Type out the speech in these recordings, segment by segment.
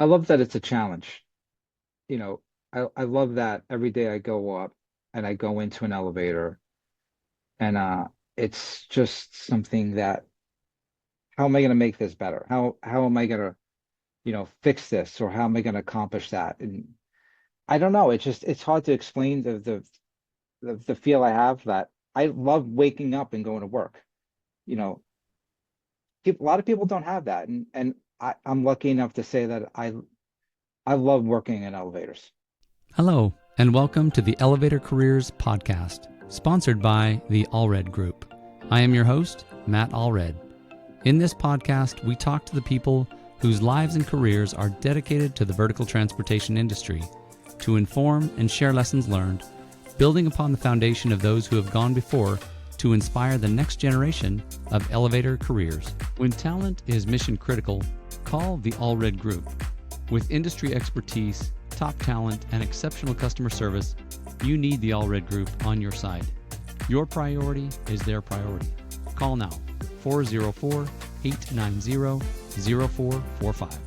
I love that it's a challenge. You know, I love that every day I go up and I go into an elevator and it's just something that how am I going to make this better? How am I going to, fix this or how am I going to accomplish that? And I don't know. It's hard to explain the feel I have that I love waking up and going to work. You know, a lot of people don't have that, and I'm lucky enough to say that I love working in elevators. Hello, and welcome to the Elevator Careers Podcast, sponsored by the Allred Group. I am your host, Matt Allred. In this podcast, we talk to the people whose lives and careers are dedicated to the vertical transportation industry to inform and share lessons learned, building upon the foundation of those who have gone before to inspire the next generation of elevator careers. When talent is mission critical, call the Allred Group. With industry expertise, top talent, and exceptional customer service, you need the Allred Group on your side. Your priority is their priority. Call now, 404-890-0445.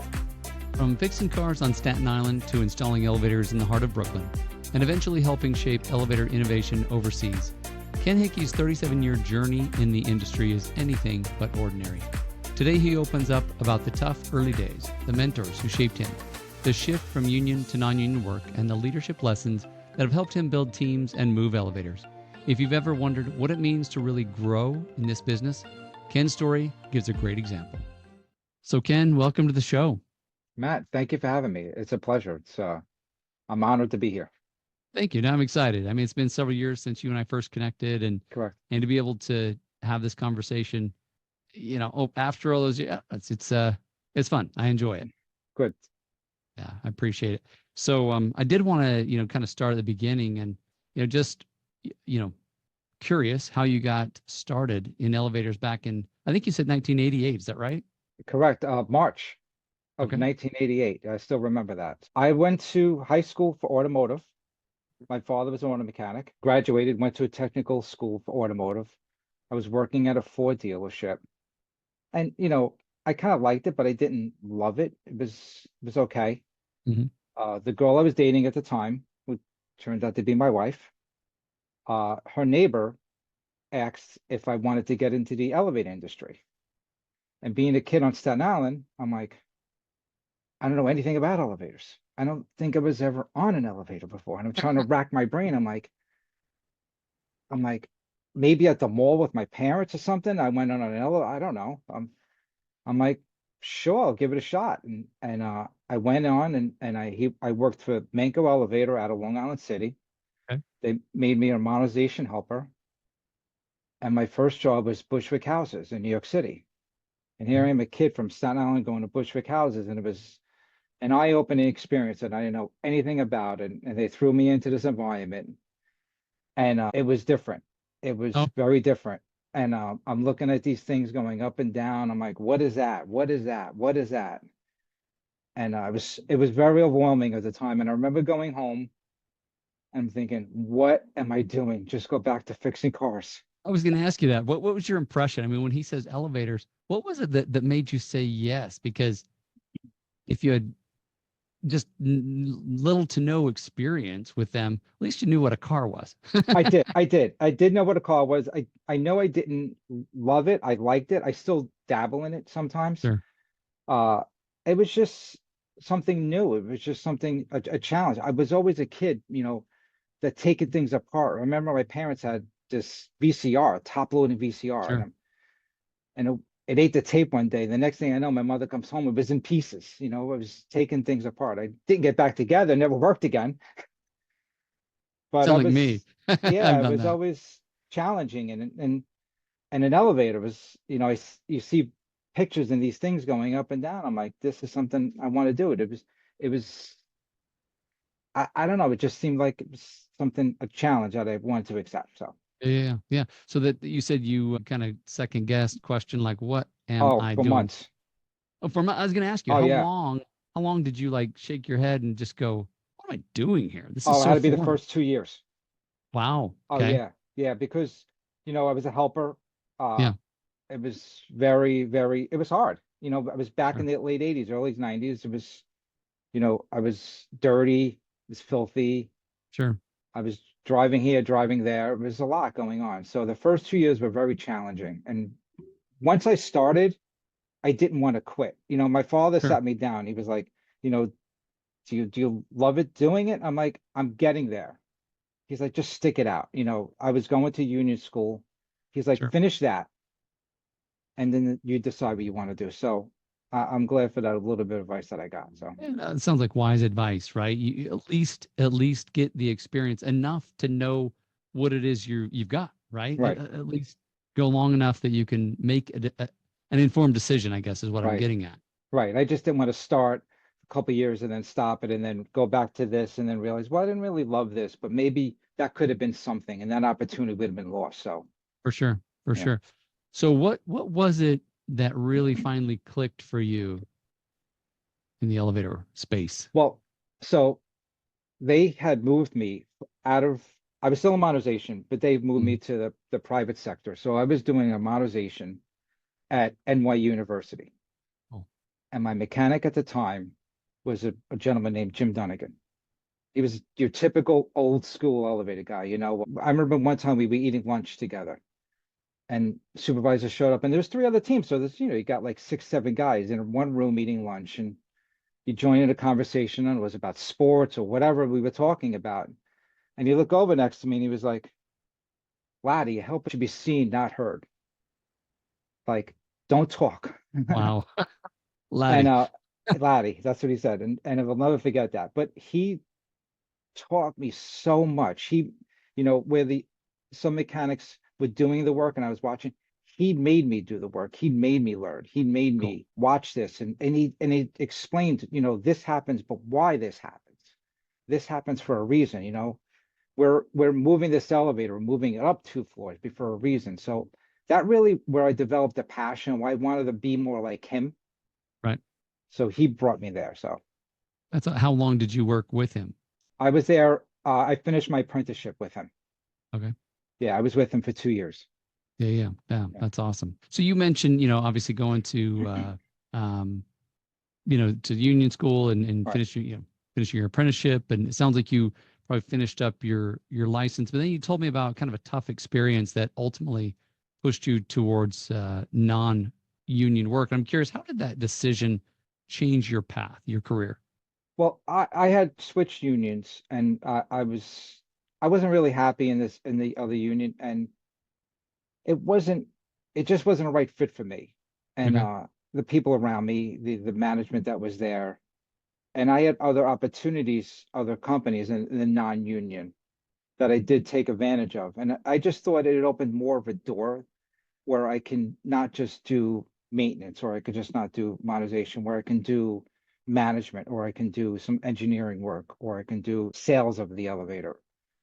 From fixing cars on Staten Island to installing elevators in the heart of Brooklyn, and eventually helping shape elevator innovation overseas, Ken Hickey's 37-year journey in the industry is anything but ordinary. Today he opens up about the tough early days, the mentors who shaped him, the shift from union to non-union work, and the leadership lessons that have helped him build teams and move elevators. If you've ever wondered what it means to really grow in this business, Ken's story gives a great example. So Ken, welcome to the show. Matt, thank you for having me. It's a pleasure. I'm honored to be here. Thank you. Now I'm excited. I mean, it's been several years since you and I first connected, and Correct. to be able to have this conversation, after all those years, it's fun. I enjoy it. Good. Yeah, I appreciate it. So I did want to, kind of start at the beginning and, just, you know, curious how you got started in elevators back in, I think you said 1988. Is that right? Correct. March of Okay. 1988. I still remember that. I went to high school for automotive. My father was an auto mechanic, graduated, went to a technical school for automotive. I was working at a Ford dealership. And, I kind of liked it, but I didn't love it. It was okay. Hmm. The girl I was dating at the time, who turned out to be my wife, her neighbor asked if I wanted to get into the elevator industry. And being a kid on Staten Island, I'm like, I don't know anything about elevators. I don't think I was ever on an elevator before. And I'm trying to rack my brain. I'm like, maybe at the mall with my parents or something. I went on an elevator. I don't know. I'm like, sure, I'll give it a shot. And I went on and I worked for Manco Elevator out of Long Island City. Okay. They made me a modernization helper. And my first job was Bushwick Houses in New York City. And here I Okay. am, a kid from Staten Island going to Bushwick Houses, and it was an eye-opening experience that I didn't know anything about. And they threw me into this environment, and it was different. It Oh, was very different. And I'm looking at these things going up and down. I'm like, what is that? What is that? What is that? And it was very overwhelming at the time. And I remember going home and thinking, what am I doing? Just go back to fixing cars. I was going to ask you that. What was your impression? I mean, when he says elevators, what was it that made you say yes? Because if you had just little to no experience with them, at least you knew what a car was. I did know what a car was. I know I didn't love it. I liked it. I still dabble in it sometimes. Sure. Uh, it was just something new. It was just a challenge. I was always a kid, that taking things apart. I remember my parents had this VCR, top loading VCR, Sure. and it ate the tape one day. The next thing I know, my mother comes home, it was in pieces. I was taking things apart. I didn't get back together, never worked again. But Sound like me. yeah, I've it done was that. always challenging. And an elevator was, you see pictures and these things going up and down. I'm like, this is something I want to do. It was, I don't know. It just seemed like it was a challenge that I wanted to accept. So, Yeah. So that you said you kind of second guessed question, like, what am oh, I for doing? months. Oh, I was going to ask you, Oh, yeah. how long did you like shake your head and just go, what am I doing here? This is Oh, it had so to be the foreign. first 2 years. Wow. Oh, Okay. yeah. Yeah. Because, I was a helper. Uh, Yeah. it was very, very, it was hard. I was back in Sure. the late 80s, early 90s. It was, I was dirty, it was filthy. Sure. I was driving here, driving there. There was a lot going on. So the first 2 years were very challenging. And once I started, I didn't want to quit. My father Sure. sat me down. He was like, you know, do you love it doing it? I'm like, I'm getting there. He's like, just stick it out. I was going to union school. He's like, Sure. finish that, and then you decide what you want to do. So I'm glad for that little bit of advice that I got. So And, it sounds like wise advice, right? You at least get the experience enough to know what it is you've got, right? right, At least go long enough that you can make an informed decision, I guess, is what I'm right, getting at. right. I just didn't want to start a couple years and then stop it and then go back to this and then realize, well, I didn't really love this, but maybe that could have been something, and that opportunity would have been lost. So For sure. For yeah. sure. So what was it that really finally clicked for you in the elevator space? Well, so they had moved me out of, I was still in modernization, but they moved me Mhm. to the private sector. So I was doing a modernization at NYU University. Oh, And my mechanic at the time was a gentleman named Jim Dunnigan. He was your typical old school elevator guy. I remember one time we were eating lunch together and supervisor showed up and there's three other teams. So you got like 6, 7 guys in one room eating lunch and you join in a conversation and it was about sports or whatever we were talking about. And you look over next to me and he was like, Laddie, help should be seen, not heard. Like, don't talk. wow. And Laddie. Laddie, that's what he said. And I'll never forget that. But he taught me so much. Where some mechanics were doing the work and I was watching, he made me do the work. He made me learn. He made Cool. me watch this and he explained, this happens, but why this happens. This happens for a reason, we're moving this elevator, we're moving it up 2 floors for a reason. So that really where I developed a passion, why I wanted to be more like him. Right. So he brought me there. So How long did you work with him? I was there. I finished my apprenticeship with him. Okay. Yeah, I was with him for 2 years. Yeah, yeah, yeah. Yeah. That's awesome. So you mentioned, obviously going to um, to union school and Right. finishing your apprenticeship. And it sounds like you probably finished up your license. But then you told me about kind of a tough experience that ultimately pushed you towards non-union work. I'm curious, how did that decision change your path, your career? Well, I had switched unions and I wasn't really happy in the other union and it wasn't it just wasn't a right fit for me. And Okay. the people around me, the management that was there, and I had other opportunities, other companies in the non-union that I did take advantage of. And I just thought it opened more of a door where I can not just do maintenance or I could just not do modernization, where I can do management or I can do some engineering work or I can do sales of the elevator,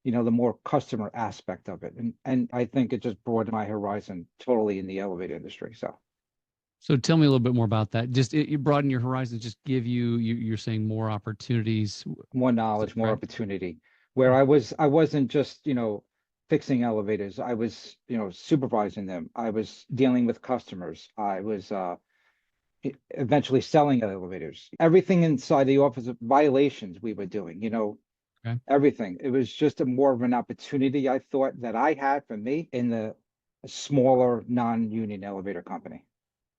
the more customer aspect of it. And I think it just broadened my horizon totally in the elevator industry. So So tell me a little bit more about that. Just you broaden your horizons, just give you're saying more opportunities. more Is that knowledge, more correct? opportunity. Where Hmm. I wasn't just, fixing elevators. I was, supervising them. I was dealing with customers. I was eventually selling elevators. Everything inside the office of violations we were doing, Okay. everything. It was just a more of an opportunity I thought that I had for me in the smaller non-union elevator company.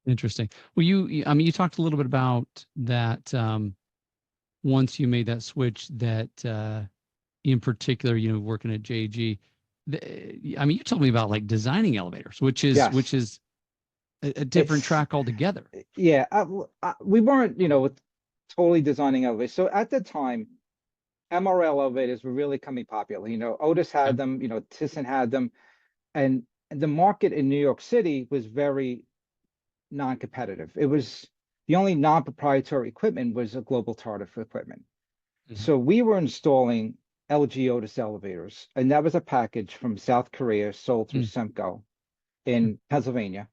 Interesting. Well, I mean, you talked a little bit about that once you made that switch, that in particular, working at JG. I mean, you told me about like designing elevators, which is Yes, a different it's track altogether. yeah. We weren't, totally designing elevators. So at the time, MRL elevators were really coming popular. Otis had Okay. them, Thyssen had them, and the market in New York City was very non-competitive. It was the only non-proprietary equipment was a global Tardif equipment. Mhm. So we were installing LG Otis elevators, and that was a package from South Korea sold through Mm, Semco sure. in Pennsylvania.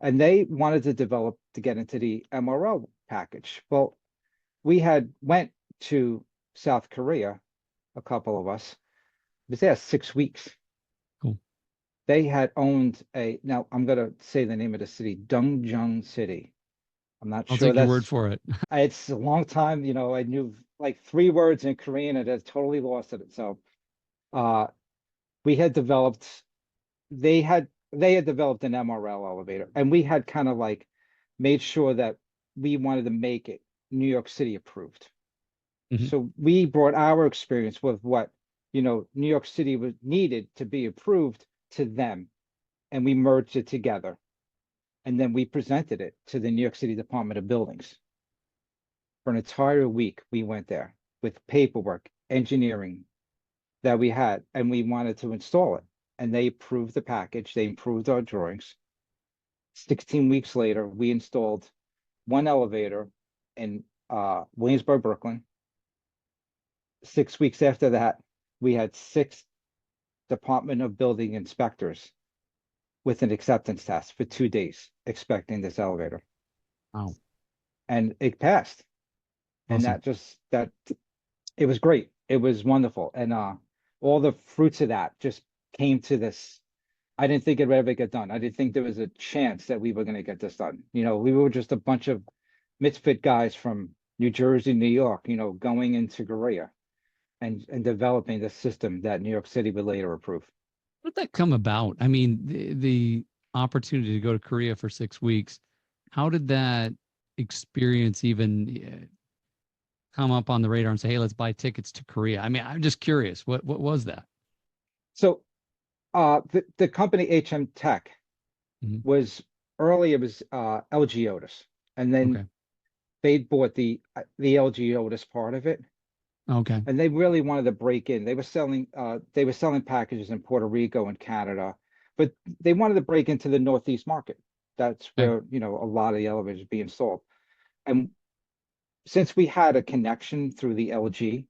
And they wanted to develop to get into the MRL package. Well, we had went to South Korea, a couple of us, was there 6 weeks. Cool. They had owned now I'm going to say the name of the city, Dongjeong City. I'm not I'll sure take your that's word for it. it's a long time, I knew like 3 words in Korean and I totally lost it. So uh we had developed they had developed an MRL elevator and we had kind of like made sure that we wanted to make it New York City approved. Mhm. So we brought our experience with what, New York City was needed to be approved to them, and we merged it together. And then we presented it to the New York City Department of Buildings. For an entire week, we went there with paperwork, engineering that we had, and we wanted to install it. And they approved the package, they approved our drawings. 16 weeks later, we installed one elevator in Williamsburg, Brooklyn. 6 weeks after that, we had six Department of Building inspectors with an acceptance test for 2 days expecting this elevator. Wow. And it passed. And Awesome. that it was great. It was wonderful. And all the fruits of that just came to this. I didn't think it would ever get done. I didn't think there was a chance that we were going to get this done. We were just a bunch of misfit guys from New Jersey, New York, going into Korea and developing the system that New York City would later approve. How did that come about? I mean, the opportunity to go to Korea for 6 weeks, how did that experience even come up on the radar and say, hey, let's buy tickets to Korea? I mean, I'm just curious. What was that? So the company HM Tech Mhm. was early, it was LG Otis. And then Okay. they bought the LG Otis part of it. Okay. And they really wanted to break in. They were selling packages in Puerto Rico and Canada, but they wanted to break into the Northeast market. That's Okay. where, a lot of the elevators being sold. And since we had a connection through the LG,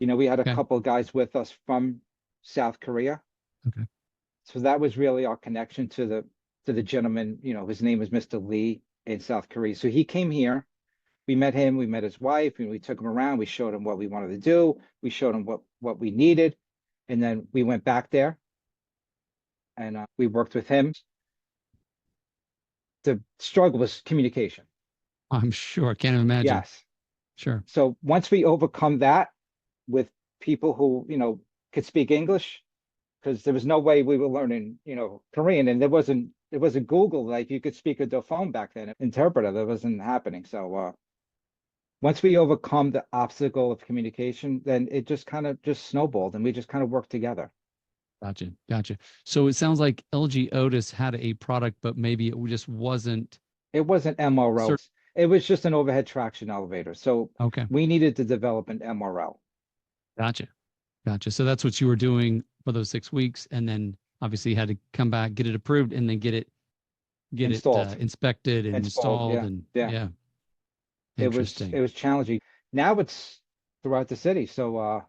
we had a Okay. couple of guys with us from South Korea. Okay. So that was really our connection to the gentleman, his name was Mr. Lee in South Korea. So he came here. We met him, we met his wife, and we took him around. We showed him what we wanted to do. We showed him what we needed. And then we went back there and we worked with him. The struggle was communication. I'm sure. Can't imagine. Yes. Sure. So once we overcome that with people who, could speak English, because there was no way we were learning, Korean, and there wasn't Google, like you could speak with the phone back then, interpreter, that wasn't happening. So once we overcome the obstacle of communication, then it just kind of just snowballed and we just kind of worked together. Gotcha. Gotcha. So it sounds like LG Otis had a product, but maybe it just wasn't It wasn't MRO. certain. It was just an overhead traction elevator. So Okay. we needed to develop an MRL Gotcha. Gotcha. So that's what you were doing for those 6 weeks, and then obviously you had to come back, get it approved, and then get it installed. inspected and Installed. installed. Yeah. And Yeah. yeah, It was it interesting. was challenging. Now it's throughout the city. So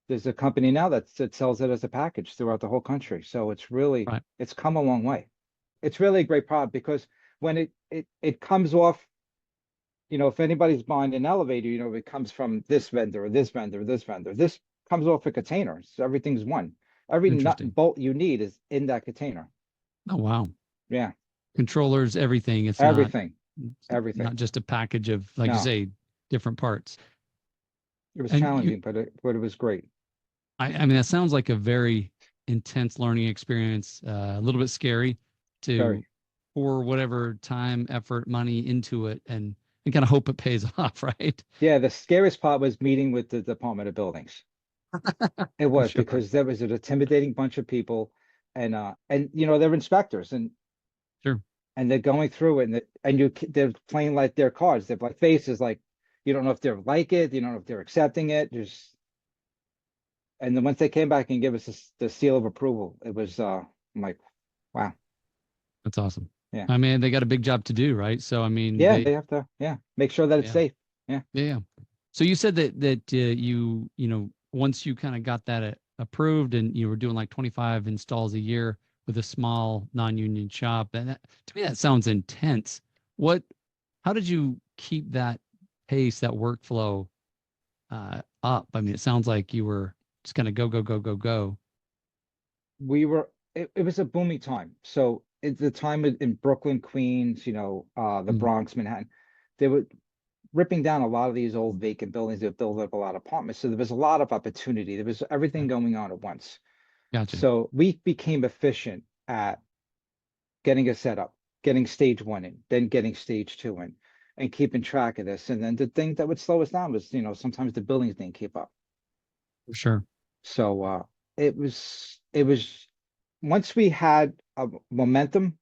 there's a company now that sells it as a package throughout the whole country. So Right. it's come a long way. It's really a great product because when it comes off, if anybody's buying an elevator, it comes from this vendor or this vendor or this vendor. This comes off a container. So everything's one. Every nut and Interesting. bolt you need is in that container. Oh wow. Yeah. Controllers, everything. Everything. Not Everything. just a package of, like you No, say, different parts. it was And you, challenging, but it was great. I mean, that sounds like a very intense learning experience. A little bit scary to Very. pour whatever time, effort, money into it, and kind of hope it pays off, right? Yeah, the scariest part was meeting with the Department of Buildings. It I'm was sure. because there was an intimidating bunch of people and they're inspectors Sure. and they're going through it they're playing like their cards. They're like faces like you don't know if they're like it, you don't know if they're accepting it. Just and then once they came back and gave us the seal of approval, it was I'm like, wow, That's awesome. yeah. I mean, they got a big job to do, right? So, I mean, Yeah, they have to, yeah, make sure that it's yeah, safe. Yeah. yeah, yeah. So you said that once you kind of got that approved and you were doing like 25 installs a year with a small non-union shop, and to me that sounds intense. What? How did you keep that pace, that workflow up? I mean, it sounds like you were just kind of go, go, go, go, go. It was a booming time. So at the time in Brooklyn, Queens, the Mhm. Bronx, Manhattan, they were ripping down a lot of these old vacant buildings. They built up a lot of apartments. So there was a lot of opportunity. There was everything Right. going on at once. Gotcha. So we became efficient at getting a setup, getting stage one in, then getting stage two in, and keeping track of this. And then the thing that would slow us down was, sometimes the buildings didn't keep up. For sure. So it was once we had a momentum,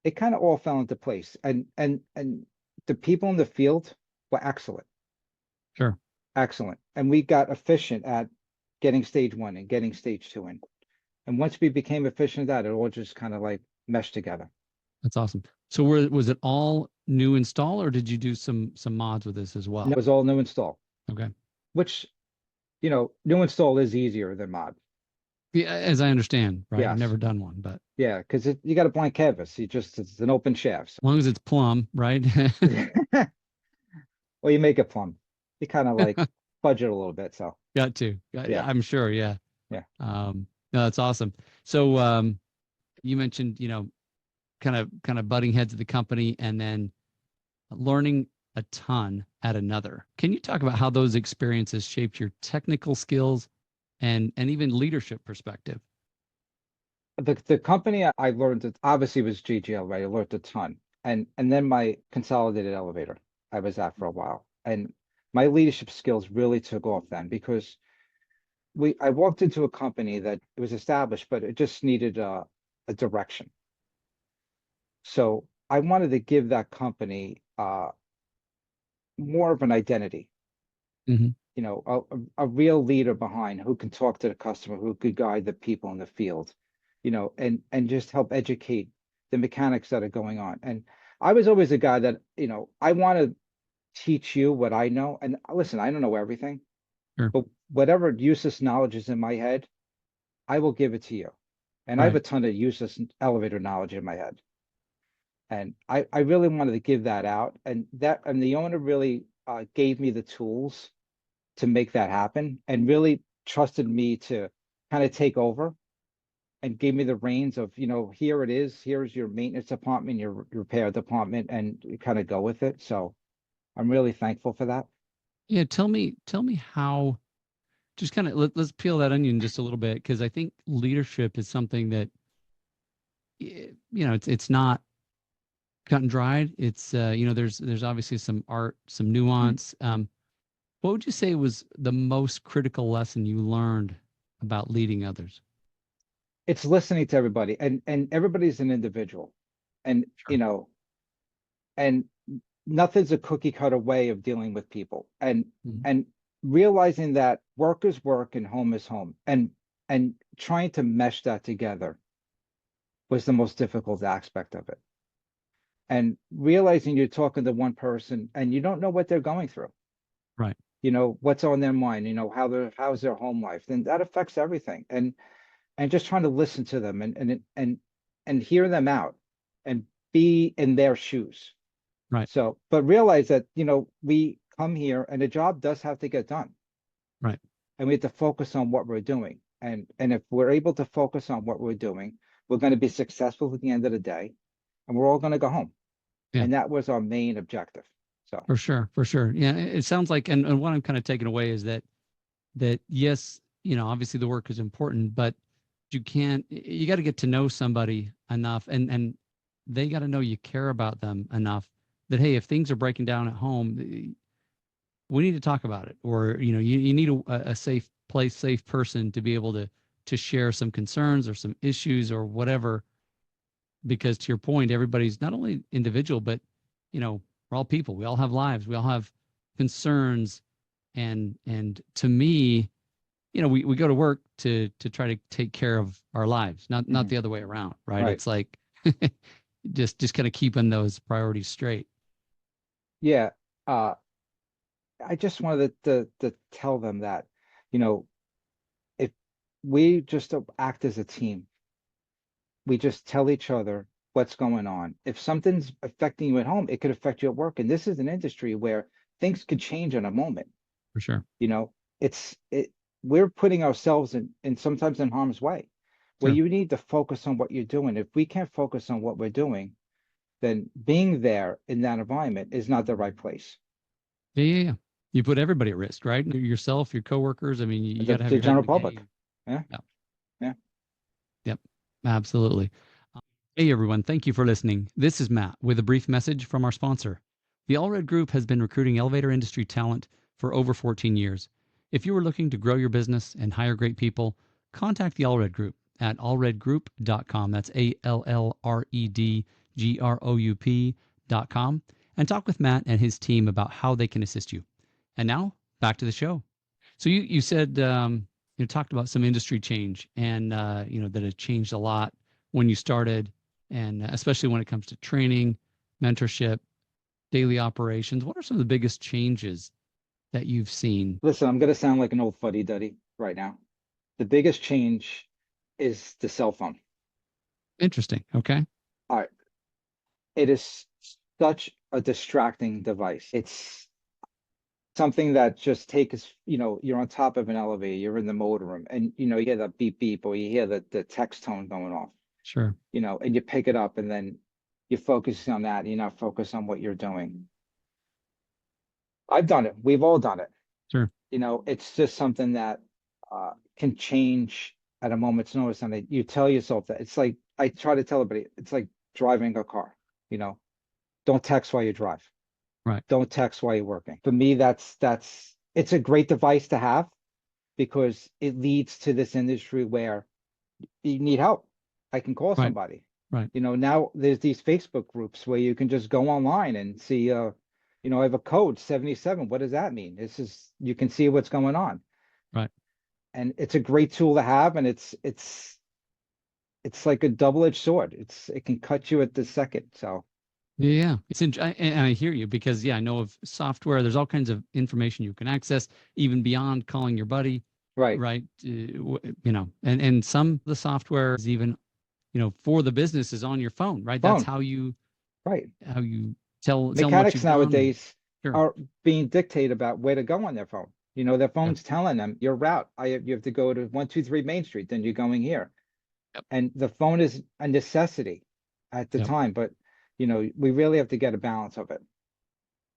it kind of all fell into place. And the people in the field were excellent, Sure. excellent. And we got efficient at getting stage one and getting stage two in. And once we became efficient at that, it all just kind of like meshed together. That's awesome. So was it all new install or did you do some mods with this as And well? it was all new install, Okay. which, new install is easier than mod. Yeah, as I understand, right? I've Yes. never done one, but Yeah, because you got a blank canvas. It's an open shaft. as long as it's plumb, right? Well, you make it plumb. You kind of like budget a little bit. So Got to. yeah, I'm sure. Yeah. yeah. No, that's awesome. So, you mentioned, kind of butting heads of the company and then learning a ton at another. Can you talk about how those experiences shaped your technical skills and even leadership perspective? The company I learned it obviously was GGL, right? I learned a ton. And then my consolidated elevator I was at for a while. And my leadership skills really took off then because I walked into a company that it was established, but it just needed a direction. So I wanted to give that company more of an identity, Hmm. a real leader behind who can talk to the customer, who could guide the people in the field, and just help educate the mechanics that are going on. And I was always a guy that, I want to teach you what I know. And listen, I don't know everything, Sure. but whatever useless knowledge is in my head, I will give it to you. And I have Right. a ton of useless elevator knowledge in my head. And I really wanted to give that out. And the owner really gave me the tools to make that happen and really trusted me to kind of take over and gave me the reins of, here it is, here's your maintenance department, your repair department, and you kind of go with it. So I'm really thankful for that. Yeah. Tell me how, just kind of let's peel that onion just a little bit because I think leadership is something that, it's not cut and dried. It's, there's obviously some art, some Mhm. nuance. What would you say was the most critical lesson you learned about leading others? It's listening to everybody, and everybody's an individual, and Sure. and nothing's a cookie cutter way of dealing with people, Mhm. and realizing that work is work and home is home, and trying to mesh that together was the most difficult aspect of it. And realizing you're talking to one person and you don't know what they're going through, Right. what's on their mind, how's their home life, then that affects everything. And just trying to listen to them and hear them out and be in their shoes. Right. So, but realize that, we come here and the job does have to get done. Right. And we have to focus on what we're doing. And if we're able to focus on what we're doing, we're going to be successful at the end of the day, and we're all going to go home. Yeah. And that was our main objective. So, For sure. For sure. Yeah. It sounds like, and what I'm kind of taking away is that yes, obviously the work is important, but you got to get to know somebody enough and they got to know you care about them enough that, hey, if things are breaking down at home, we need to talk about it. Or, you need a safe place, safe person to be able to share some concerns or some issues or whatever. Because to your point, everybody's not only individual, but, we're all people. We all have lives. We all have concerns. And to me, we go to work to try to take care of our lives, not mhm, the other way around, right? right. It's like just kind of keeping those priorities straight. Yeah. Uh, I just wanted to tell them that, you know, if we just act as a team, we just tell each other what's going on. If something's affecting you at home, it could affect you at work. And this is an industry where things could change in a moment. For sure. You know, it's it we're putting ourselves in sometimes in harm's way. where Sure. you need to focus on what you're doing. If we can't focus on what we're doing, then being there in that environment is not the right place. Yeah, yeah, yeah. You put everybody at risk, right? Yourself, your coworkers. I mean, you got to have The your head in general the public. game. Yeah, Yeah. yeah. Yep. Absolutely. Hey, everyone. Thank you for listening. This is Matt with a brief message from our sponsor. The Allred Group has been recruiting elevator industry talent for over 14 years. If you are looking to grow your business and hire great people, contact the Allred Group at allredgroup.com. That's ALLREDGROUP.com, and talk with Matt and his team about how they can assist you. And now back to the show. So you said you talked about some industry change and that it changed a lot when you started, and especially when it comes to training, mentorship, daily operations. What are some of the biggest changes that you've seen? Listen, I'm gonna sound like an old fuddy-duddy right now. The biggest change is the cell phone. Interesting. Okay. All right. It is such a distracting device. It's something that just takes, you're on top of an elevator, you're in the motor room, and you hear that beep beep or you hear the text tone going off, Sure. and you pick it up and then you're focusing on that, and you're not focused on what you're doing. I've done it. We've all done it. Sure. It's just something that can change at a moment's notice. And you tell yourself that it's like I try to tell everybody, it's like driving a car. You know, don't text while you drive. Right. Don't text while you're working. For me, that's it's a great device to have because it leads to this industry where you need help. I can call Right. somebody. Right. Now there's these Facebook groups where you can just go online and see, I have a code 77. What does that mean? You can see what's going on. Right. And it's a great tool to have, and it's like a double-edged sword. It can cut you at the second. So Yeah, and I hear you because I know of software. There's all kinds of information you can access, even beyond calling your buddy, right, right? And some of the software is even for the business is on your phone, right? That's phone, how you right. tell them what Mechanics you've done. And nowadays sure. are being dictated about where to go on their phone. Their Yep. phone's telling them your route. You have to go to 123 Main Street, then you're going here. Yep. And the phone is a necessity at the Yep. time, but we really have to get a balance of it.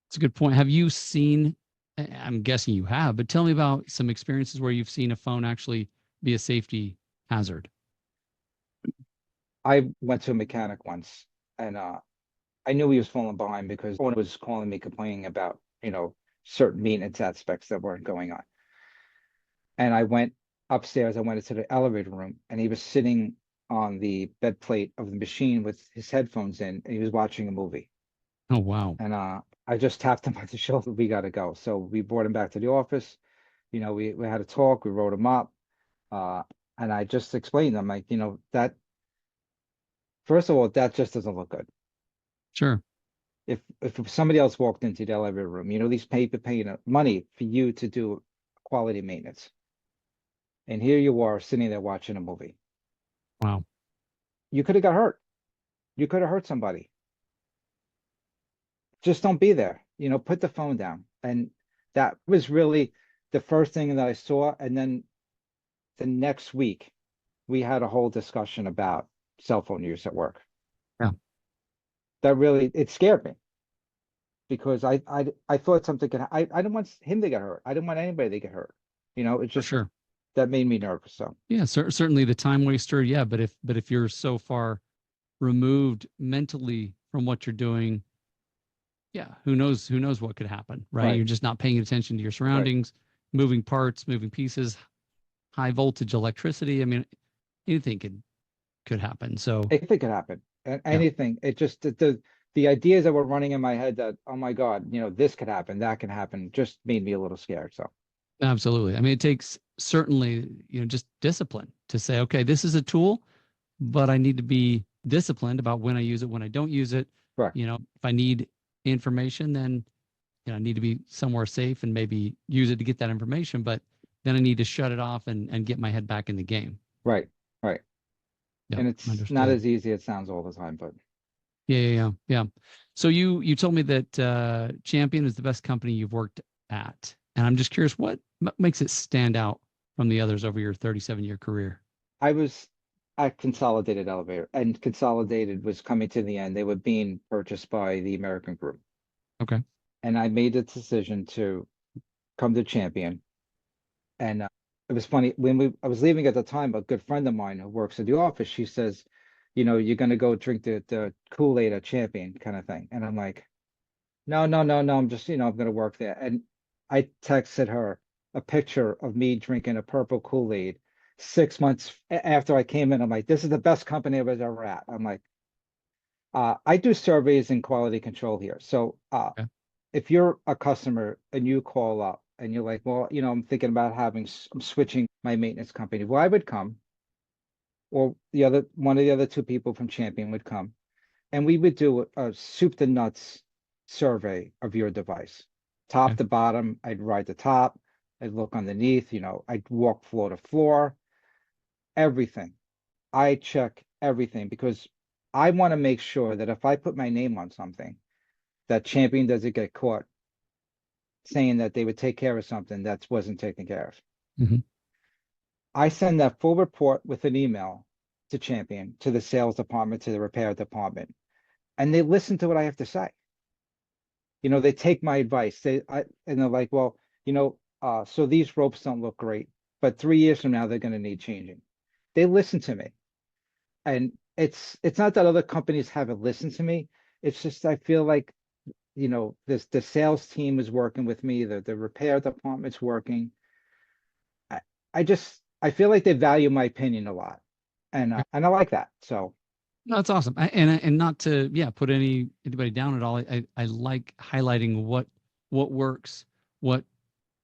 It's a good point. Have you seen? I'm guessing you have, but tell me about some experiences where you've seen a phone actually be a safety hazard. I went to a mechanic once, and I knew he was falling behind because someone was calling me complaining about, certain maintenance aspects that weren't going on. And I went upstairs, I went into the elevator room, and he was sitting on the bed plate of the machine with his headphones in, and he was watching a movie. Oh, wow. And I just tapped him on the shoulder, we got to go. So we brought him back to the office. We had a talk, we wrote him up. Uh, and I just explained, I'm like, that first of all, that just doesn't look good. Sure. If somebody else walked into the elevator room, these people paying money for you to do quality maintenance. And here you are sitting there watching a movie. Wow. You could have got hurt. You could have hurt somebody. Just don't be there. Put the phone down. And that was really the first thing that I saw. And then the next week, we had a whole discussion about cell phone use at work. Yeah. That really, it scared me because I thought something could, I didn't want him to get hurt. I didn't want anybody to get hurt. It For just, sure. that made me nervous. So, Yeah, certainly the time waster. Yeah, but if you're so far removed mentally from what you're doing, yeah, who knows what could happen, right? right, You're just not paying attention to your right. surroundings, moving parts, moving pieces, high voltage electricity. I mean, anything could happen. So Anything could happen. yeah, Anything. It just, the ideas that were running in my head that, oh my God, this could happen, that can happen, just made me a little scared. So, absolutely. I mean, it takes certainly, just discipline to say, okay, this is a tool, but I need to be disciplined about when I use it, when I don't use it. correct. If I need information, then I need to be somewhere safe and maybe use it to get that information, but then I need to shut it off and get my head back in the game. Right, right. Yep, And it's not understood. as easy as it sounds all the time, but Yeah. So you told me that Champion is the best company you've worked at, and I'm just curious what makes it stand out from the others over your 37-year career. I was at Consolidated Elevator, and Consolidated was coming to the end. They were being purchased by the American Group, Okay. and I made the decision to come to Champion. And it was funny when I was leaving at the time. A good friend of mine who works at the office, she says, you're gonna go drink the Kool-Aid at Champion kind of thing. And I'm like, no, no, no, no. I'm just, I'm gonna work there. And I texted her a picture of me drinking a purple Kool-Aid 6 months after I came in. I'm like, this is the best company I was ever at. I'm like, I do surveys and quality control here. So Okay. if you're a customer and you call up and you're like, well, I'm thinking about I'm switching my maintenance company. Well, I would come, or one of the other two people from Champion would come, and we would do a soup to nuts survey of your device, top Okay. to bottom. I'd ride the top, I'd look underneath, I'd walk floor to floor, everything. I check everything because I want to make sure that if I put my name on something, that Champion doesn't get caught saying that they would take care of something that wasn't taken care of. Hmm. I send that full report with an email to Champion, to the sales department, to the repair department, and they listen to what I have to say. They take my advice. And they're like, well, so these ropes don't look great, but 3 years from now they're going to need changing. They listen to me, and it's not that other companies haven't listened to me. It's just I feel like this the sales team is working with me, the repair department's working. I, I feel like they value my opinion a lot, and I like that. So No, that's awesome. And not to, yeah, put anybody down at all. I like highlighting what works, what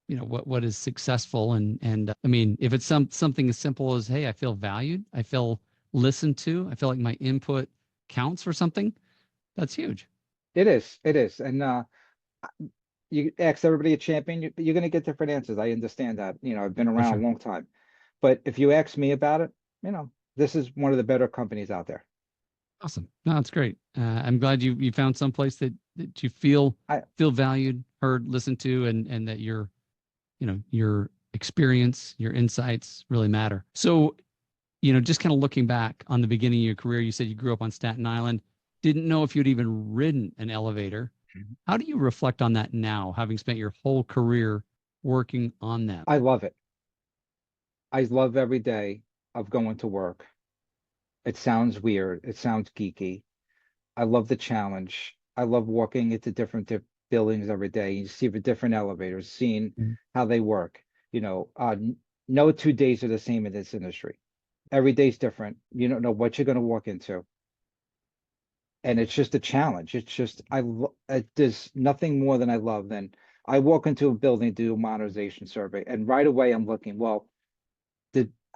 what is successful, and I mean, if it's something as simple as, hey, I feel valued, I feel listened to, I feel like my input counts for something, that's huge. it is, and you ask everybody a champion, you're going to get different answers. I understand that. I've been For around a sure. long time, but if you ask me about it, this is one of the better companies out there. Awesome. No, that's great. I'm glad you found some place that you feel valued, heard, listened to, and that your experience, your insights really matter. So, just kind of looking back on the beginning of your career, you said you grew up on Staten Island, didn't know if you'd even ridden an elevator. How do you reflect on that now, having spent your whole career working on them? I love it. I love every day of going to work. It sounds weird. It sounds geeky. I love the challenge. I love walking into different buildings every day. You see the different elevators, seeing Mhm. how they work. No 2 days are the same in this industry. Every day's different. You don't know what you're going to walk into, and it's just a challenge. It's just there's nothing more than I love than I walk into a building to do a modernization survey, and right away I'm looking, well,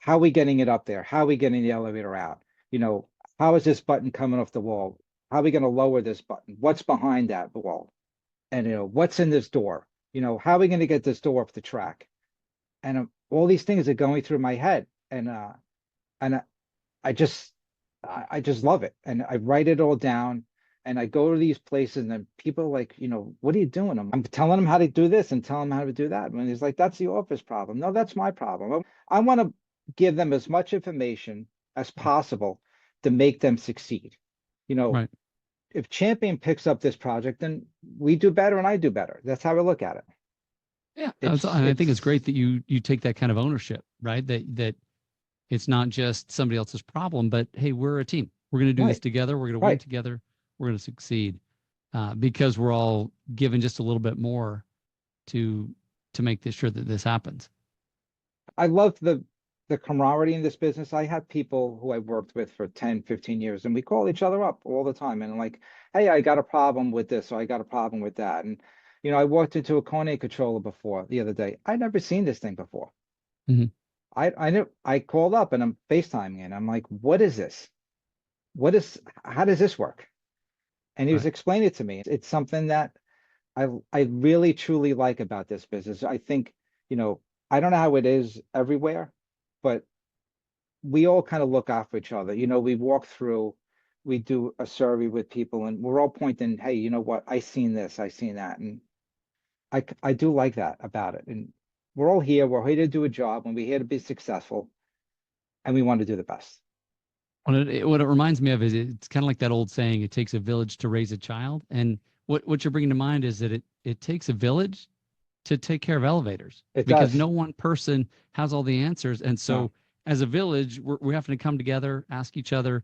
how are we getting it up there? How are we getting the elevator out? You know, how is this button coming off the wall? How are we going to lower this button? What's behind that wall? And what's in this door? How are we going to get this door off the track? And all these things are going through my head, and I just I just love it. And I write it all down, and I go to these places, and then people are like, what are you doing? I'm telling them how to do this and telling them how to do that. And he's like, that's the office problem. No, that's my problem. I want to give them as much information as possible to make them succeed. You know, Right. if Champion picks up this project, then we do better and I do better. That's how I look at it. Yeah. It's And I think it's great it's that you take that kind of ownership, right? That it's not just somebody else's problem, but hey, we're a team. We're going to do this right, together. We're going to win right. together. We're going to succeed because we're all given just a little bit more to make this sure that this happens. I love the camaraderie in this business. I have people who I've worked with for 10, 15 years, and we call each other up all the time. And like, hey, I got a problem with this, or I got a problem with that. And I walked into a Kone controller before the other day. I'd never seen this thing before. Hmm. I knew I called up and I'm FaceTiming and I'm like, what is this? How does this work? And he was Right. explaining it to me. It's something that I really truly like about this business. I think, you know, I don't know how it is everywhere, but we all kind of look out for each other. We walk through, we do a survey with people, and we're all pointing, hey, you know what? I seen this, I seen that, and I do like that about it. And we're all here. We're here to do a job, and we're here to be successful, and we want to do the best. What it reminds me of is it's kind of like that old saying, it takes a village to raise a child. And what you're bringing to mind is that it takes a village to take care of elevators It because does. no one person has all the answers. And No. so as a village, we're having to come together, ask each other,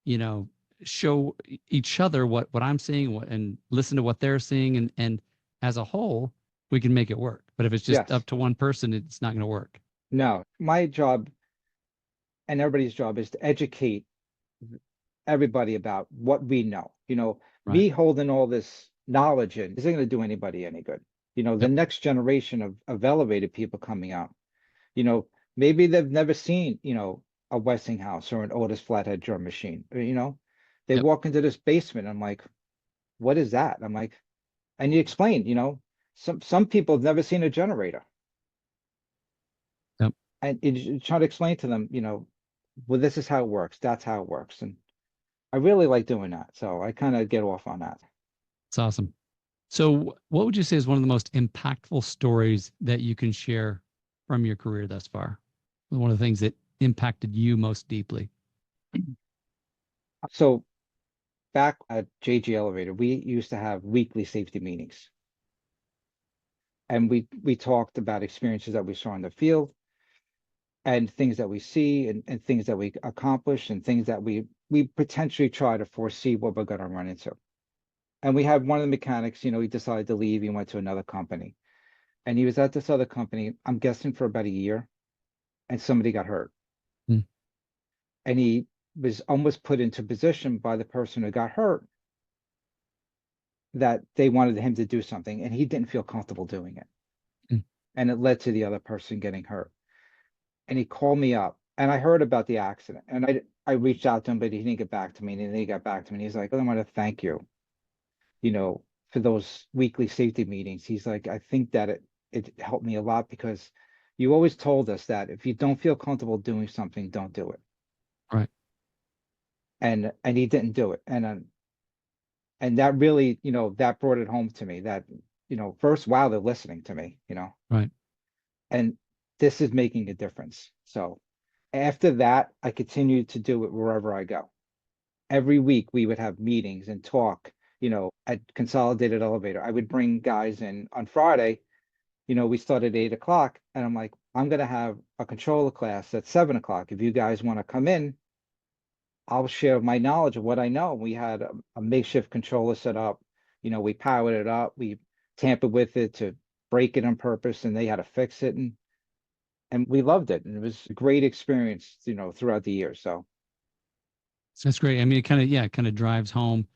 you know, show each other what I'm seeing and listen to what they're seeing. And as a whole, we can make it work. But if it's just Yes. up to one person, it's not going to work. No. My job and everybody's job is to educate everybody about what we know. Right. Me holding all this knowledge in isn't going to do anybody any good. The Yep. next generation of elevated people coming out, you know, maybe they've never seen, a Westinghouse or an Otis flathead drum machine. They Yep. walk into this basement. I'm like, what is that? I'm like, and you explain, some people have never seen a generator. Yep. And you try to explain to them, well, this is how it works. That's how it works. And I really like doing that. So I kind of get off on that. It's awesome. So, what would you say is one of the most impactful stories that you can share from your career thus far? One of the things that impacted you most deeply? So back at JG Elevator, we used to have weekly safety meetings. And we talked about experiences that we saw in the field and things that we see and things that we accomplish and things that we potentially try to foresee what we're going to run into. And we had one of the mechanics, he decided to leave. He went to another company. And he was at this other company, I'm guessing for about a year, and somebody got hurt. Mm. And he was almost put into position by the person who got hurt that they wanted him to do something, and he didn't feel comfortable doing it. Mm. And it led to the other person getting hurt. And he called me up, and I heard about the accident. And I reached out to him, but he didn't get back to me. And then he got back to me, and he's like, "Oh, I want to thank you, for those weekly safety meetings." He's like, "I think that it helped me a lot because you always told us that if you don't feel comfortable doing something, don't do it." Right. And he didn't do it. And that really, that brought it home to me that, first, wow, they're listening to me, Right. and this is making a difference. So after that, I continued to do it wherever I go. Every week we would have meetings and talk, at Consolidated Elevator. I would bring guys in on Friday. We start at 8 o'clock, and I'm like, I'm gonna have a controller class at 7 o'clock. If you guys want to come in, I'll share my knowledge of what I know. We had a makeshift controller set up. We powered it up. We tampered with it to break it on purpose, and they had to fix it. And we loved it. And it was a great experience, throughout the year. So So that's great. I mean, it kind of drives home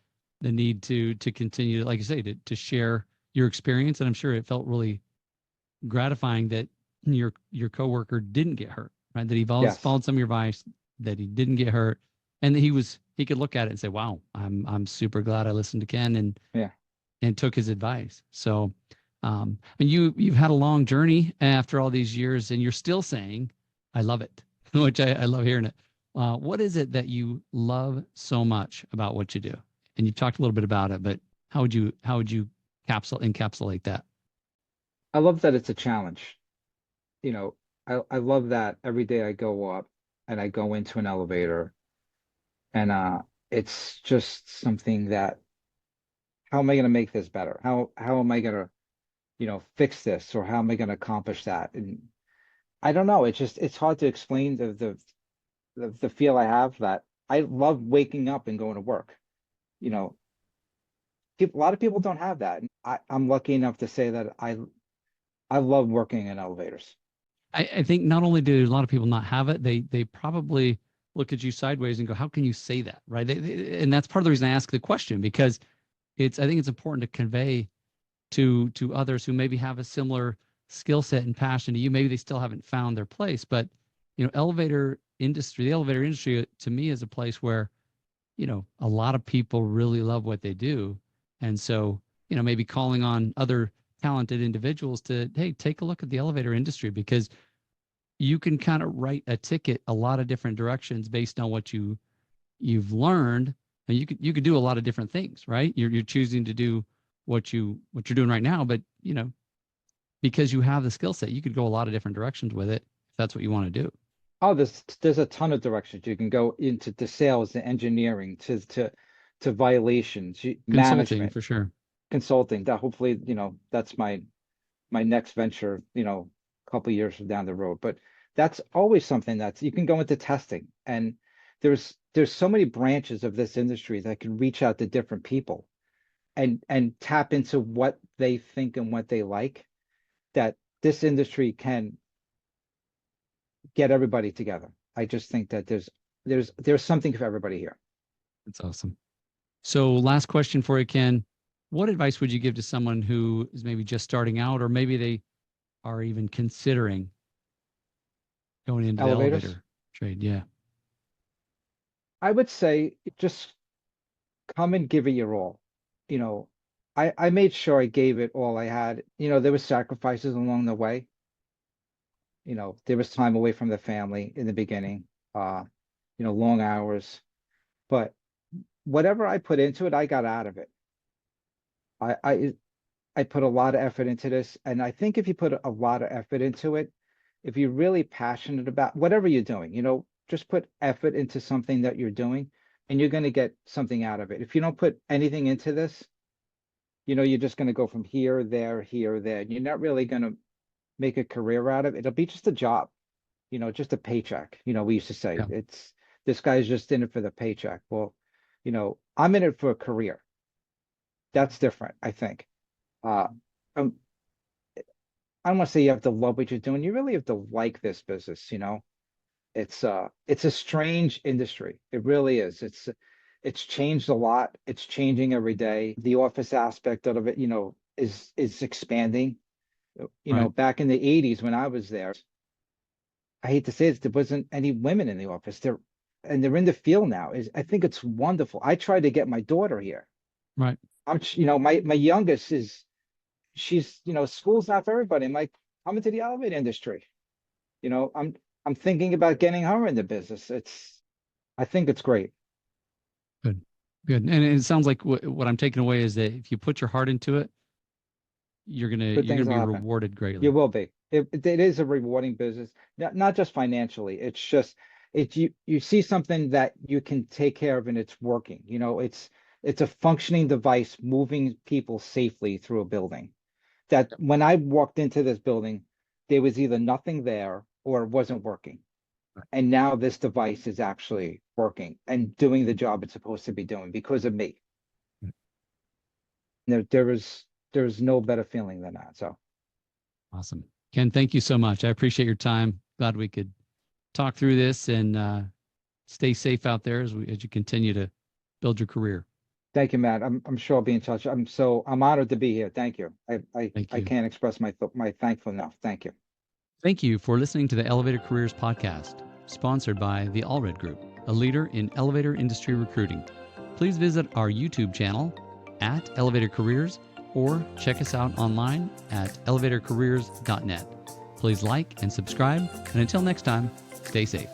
the need to continue, like you say, to share your experience. And I'm sure it felt really gratifying that your coworker didn't get hurt, right? That he yes, followed some of your advice, that he didn't get hurt, and that he could look at it and say, "Wow, I'm super glad I listened to Ken yeah, and took his advice." So, I mean, you've had a long journey after all these years, and you're still saying, "I love it," which I love hearing it. What is it that you love so much about what you do? And you talked a little bit about it, but how would you encapsulate that? I love that it's a challenge. You know, I love that every day I go up and I go into an elevator and it's just something that how am I going to make this better? How am I going to, fix this or how am I going to accomplish that? And I don't know. It's hard to explain the feel I have that I love waking up and going to work. You know, a lot of people don't have that. And I'm lucky enough to say that I love working in elevators. I think not only do a lot of people not have it, they probably look at you sideways and go, "How can you say that?" Right? And that's part of the reason I ask the question because I think it's important to convey to others who maybe have a similar skill set and passion to you. Maybe they still haven't found their place, but the elevator industry to me is a place where a lot of people really love what they do, and so maybe calling on other talented individuals to, hey, take a look at the elevator industry because you can kind of write a ticket a lot of different directions based on what you've learned, and you could do a lot of different things, right? You're choosing to do what you're doing right now, but because you have the skill set, you could go a lot of different directions with it if that's what you want to do. Oh, there's a ton of directions you can go into, to sales, to engineering, to violations, Consulting management, for sure. consulting. That hopefully, that's my next venture, a couple years from down the road. But that's always something that's you can go into testing, and there's so many branches of this industry that can reach out to different people and tap into what they think and what they like, that this industry can get everybody together. I just think that there's something for everybody here. That's awesome. So, last question for you, Ken. What advice would you give to someone who is maybe just starting out, or maybe they are even considering going into the Elevators, elevator trade? Yeah. I would say just come and give it your all. You know, I made sure I gave it all I had. There was sacrifices along the way. There was time away from the family in the beginning, uh, long hours, but whatever I put into it, I got out of it. I, I, I put a lot of effort into this, and I think if you put a lot of effort into it, if you're really passionate about whatever you're doing, just put effort into something that you're doing, and you're going to get something out of it. If you don't put anything into this, you're just going to go from here, there, and you're not really going to make a career out of it. It'll be just a job, just a paycheck. We used to say Yeah. it's this guy's just in it for the paycheck. Well, I'm in it for a career. That's different, I think. Uh, um, I don't want to say you have to love what you're doing. You really have to like this business. It's a strange industry. It really is. It's changed a lot. It's changing every day. The office aspect of it, is expanding. Right. Back in the 80s when I was there, I hate to say this, there wasn't any women in the office. They're in the field now. I think it's wonderful. I tried to get my daughter here. Right. My youngest she's, school's not for everybody. I'm like, come into the elevator industry. I'm thinking about getting her in the business. I think it's great. Good. Good. And it sounds like what I'm taking away is that if you put your heart into it, Good you're gonna things will be happen. rewarded You greatly. will be. It is a rewarding business, not just financially. It's just you see something that you can take care of and it's working. It's a functioning device moving people safely through a building. That when I walked into this building, there was either nothing there or it wasn't working. And now this device is actually working and doing the job it's supposed to be doing because of me. There's no better feeling than that. So Awesome. Ken, thank you so much. I appreciate your time. Glad we could talk through this and stay safe out there as you continue to build your career. thank you, Matt. I'm sure I'll be in touch. I'm honored to be here. Thank you. Thank I you. can't express my thankfulness enough. Thank you. Thank you for listening to the Elevator Careers Podcast, sponsored by the Allred Group, a leader in elevator industry recruiting. Please visit our YouTube channel at Elevator Careers or check us out online at elevatorcareers.net. Please like and subscribe, and until next time, stay safe.